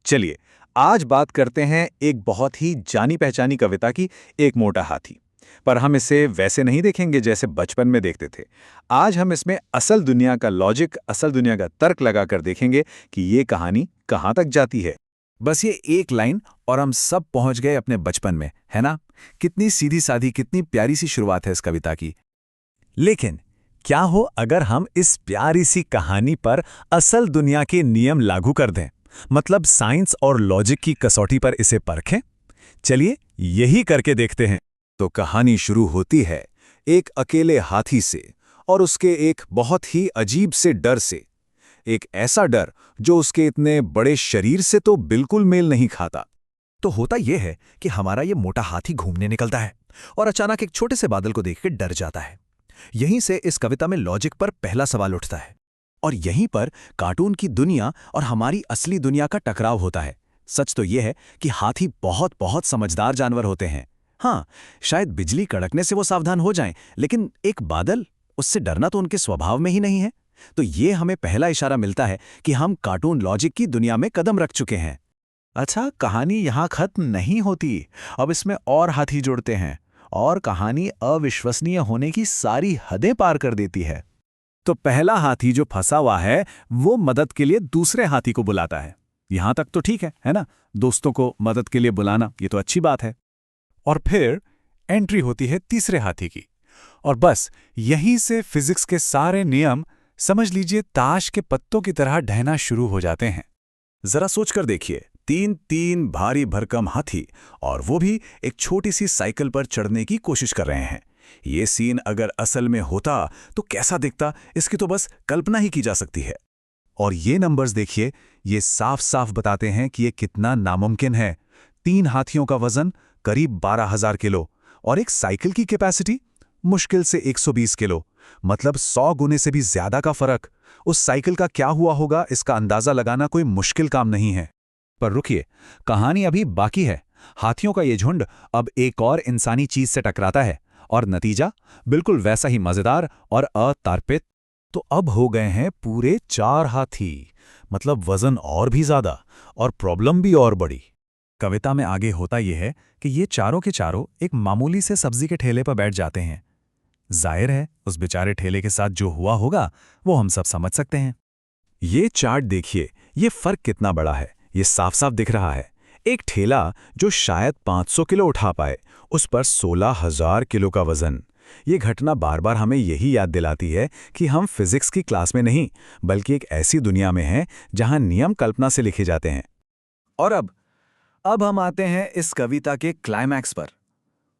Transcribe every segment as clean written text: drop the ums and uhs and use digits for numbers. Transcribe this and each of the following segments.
चलिए, आज बात करते हैं एक बहुत ही जानी पहचानी कविता की, एक मोटा हाथी। पर हम इसे वैसे नहीं देखेंगे जैसे बचपन में देखते थे। आज हम इसमें असल दुनिया का लॉजिक, असल दुनिया का तर्क लगाकर देखेंगे कि ये कहानी कहाँ तक जाती है। बस ये एक लाइन और हम सब पहुंच गए अपने बचपन में, है ना? कितनी सीधी सादी, कितनी प्यारी सी शुरुआत है इस कविता की। लेकिन क्या हो अगर हम इस प्यारी सी कहानी पर असल दुनिया के नियम लागू कर दें, मतलब साइंस और लॉजिक की कसौटी पर इसे परखें? चलिए यही करके देखते हैं। तो कहानी शुरू होती है एक अकेले हाथी से और उसके एक बहुत ही अजीब से डर से। एक ऐसा डर जो उसके इतने बड़े शरीर से तो बिल्कुल मेल नहीं खाता। तो होता यह है कि हमारा ये मोटा हाथी घूमने निकलता है और अचानक एक छोटे से बादल को देख के डर जाता है। यहीं से इस कविता में लॉजिक पर पहला सवाल उठता है और यहीं पर कार्टून की दुनिया और हमारी असली दुनिया का टकराव होता है। सच तो यह है कि हाथी बहुत बहुत समझदार जानवर होते हैं। हाँ, शायद बिजली कड़कने से वो सावधान हो जाएं, लेकिन एक बादल, उससे डरना तो उनके स्वभाव में ही नहीं है। तो ये हमें पहला इशारा मिलता है कि हम कार्टून लॉजिक की दुनिया में कदम रख चुके हैं। अच्छा, कहानी यहाँ खत्म नहीं होती। अब इसमें और हाथी जुड़ते हैं और कहानी अविश्वसनीय होने की सारी हदें पार कर देती है। तो पहला हाथी जो फंसा हुआ है वो मदद के लिए दूसरे हाथी को बुलाता है। यहां तक तो ठीक है ना? दोस्तों को मदद के लिए बुलाना, ये तो अच्छी बात है। और फिर एंट्री होती है तीसरे हाथी की, और बस यहीं से फिजिक्स के सारे नियम, समझ लीजिए ताश के पत्तों की तरह ढहना शुरू हो जाते हैं। जरा सोचकर देखिए, तीन भारी भरकम हाथी, और वो भी एक छोटी सी साइकिल पर चढ़ने की कोशिश कर रहे हैं। ये सीन अगर असल में होता तो कैसा दिखता, इसकी तो बस कल्पना ही की जा सकती है। और ये नंबर्स देखिए, ये साफ साफ बताते हैं कि ये कितना नामुमकिन है। 3 हाथियों का वजन करीब 12,000 किलो और एक साइकिल की कैपेसिटी मुश्किल से 120 किलो, मतलब 100 गुने से भी ज्यादा का फर्क। उस साइकिल का क्या हुआ होगा, इसका अंदाजा लगाना कोई मुश्किल काम नहीं है। पर रुकिए, कहानी अभी बाकी है। हाथियों का ये झुंड अब एक और इंसानी चीज से टकराता है और नतीजा बिल्कुल वैसा ही मजेदार और अतार्किक। तो अब हो गए हैं पूरे 4 हाथी, मतलब वजन और भी ज्यादा और प्रॉब्लम भी और बड़ी। कविता में आगे होता यह है कि ये चारों के चारों एक मामूली से सब्जी के ठेले पर बैठ जाते हैं। जाहिर है उस बेचारे ठेले के साथ जो हुआ होगा वो हम सब समझ सकते हैं। ये चार्ट देखिए, ये फर्क कितना बड़ा है, ये साफ साफ दिख रहा है। एक ठेला जो शायद 500 किलो उठा पाए, उस पर 16,000 किलो का वजन। ये घटना बार बार हमें यही याद दिलाती है कि हम फिजिक्स की क्लास में नहीं, बल्कि एक ऐसी दुनिया में हैं जहां नियम कल्पना से लिखे जाते हैं। और अब हम आते हैं इस कविता के क्लाइमैक्स पर,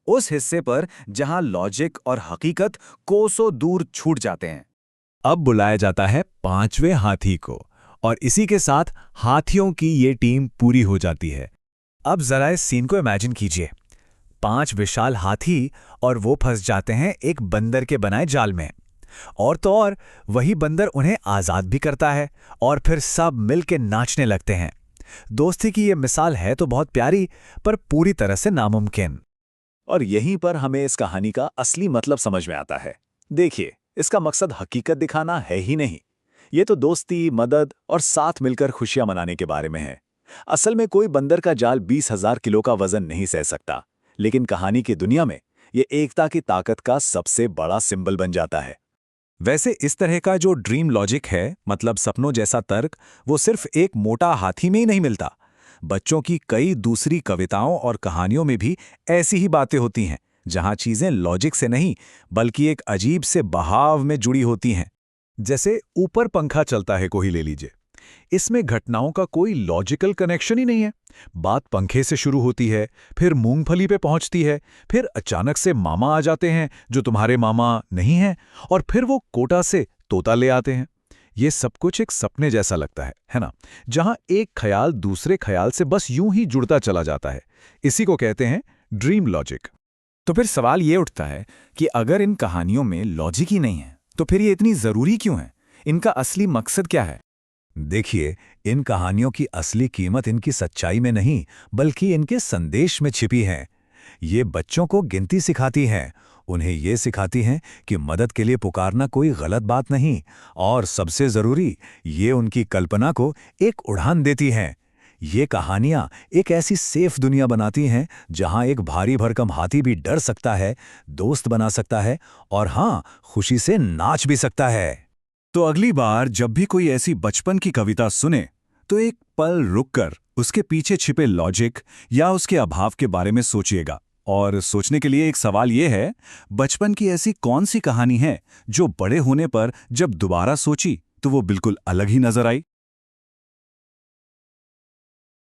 उस हिस्से पर जहां लॉजिक और हकीकत कोसों दूर छूट जाते हैं। अब बुलाया जाता है 5वें हाथी को, और इसी के साथ हाथियों की ये टीम पूरी हो जाती है। अब जरा इस सीन को इमेजिन कीजिए, 5 विशाल हाथी और वो फंस जाते हैं एक बंदर के बनाए जाल में। और तो और वही बंदर उन्हें आजाद भी करता है और फिर सब मिलके नाचने लगते हैं। दोस्ती की ये मिसाल है तो बहुत प्यारी, पर पूरी तरह से नामुमकिन। और यहीं पर हमें इस कहानी का असली मतलब समझ में आता है। देखिए, इसका मकसद हकीकत दिखाना है ही नहीं, ये तो दोस्ती, मदद और साथ मिलकर खुशियां मनाने के बारे में है। असल में कोई बंदर का जाल 20,000 किलो का वजन नहीं सह सकता, लेकिन कहानी की दुनिया में ये एकता की ताकत का सबसे बड़ा सिंबल बन जाता है। वैसे इस तरह का जो ड्रीम लॉजिक है, मतलब सपनों जैसा तर्क, वो सिर्फ एक मोटा हाथी में ही नहीं मिलता। बच्चों की कई दूसरी कविताओं और कहानियों में भी ऐसी ही बातें होती हैं, जहां चीजें लॉजिक से नहीं बल्कि एक अजीब से बहाव में जुड़ी होती हैं। जैसे ऊपर पंखा चलता है, कोई ले लीजिए। इसमें घटनाओं का कोई लॉजिकल कनेक्शन ही नहीं है। बात पंखे से शुरू होती है, फिर मूंगफली पे पहुंचती है, फिर अचानक से मामा आ जाते हैं जो तुम्हारे मामा नहीं हैं, और फिर वो कोटा से तोता ले आते हैं। ये सब कुछ एक सपने जैसा लगता है ना? जहां एक ख्याल दूसरे ख्याल से बस यूं ही जुड़ता चला जाता है। इसी को कहते हैं ड्रीम लॉजिक। तो फिर सवाल ये उठता है कि अगर इन कहानियों में लॉजिक ही नहीं है, तो फिर ये इतनी जरूरी क्यों है? इनका असली मकसद क्या है? देखिए, इन कहानियों की असली कीमत इनकी सच्चाई में नहीं, बल्कि इनके संदेश में छिपी है। ये बच्चों को गिनती सिखाती हैं, उन्हें ये सिखाती हैं कि मदद के लिए पुकारना कोई गलत बात नहीं, और सबसे जरूरी, ये उनकी कल्पना को एक उड़ान देती हैं। ये कहानियां एक ऐसी सेफ दुनिया बनाती हैं जहां एक भारी भरकम हाथी भी डर सकता है, दोस्त बना सकता है और हाँ, खुशी से नाच भी सकता है। तो अगली बार जब भी कोई ऐसी बचपन की कविता सुने तो एक पल रुककर उसके पीछे छिपे लॉजिक या उसके अभाव के बारे में सोचिएगा। और सोचने के लिए एक सवाल ये है, बचपन की ऐसी कौन सी कहानी है जो बड़े होने पर जब दोबारा सोची तो वो बिल्कुल अलग ही नजर आई।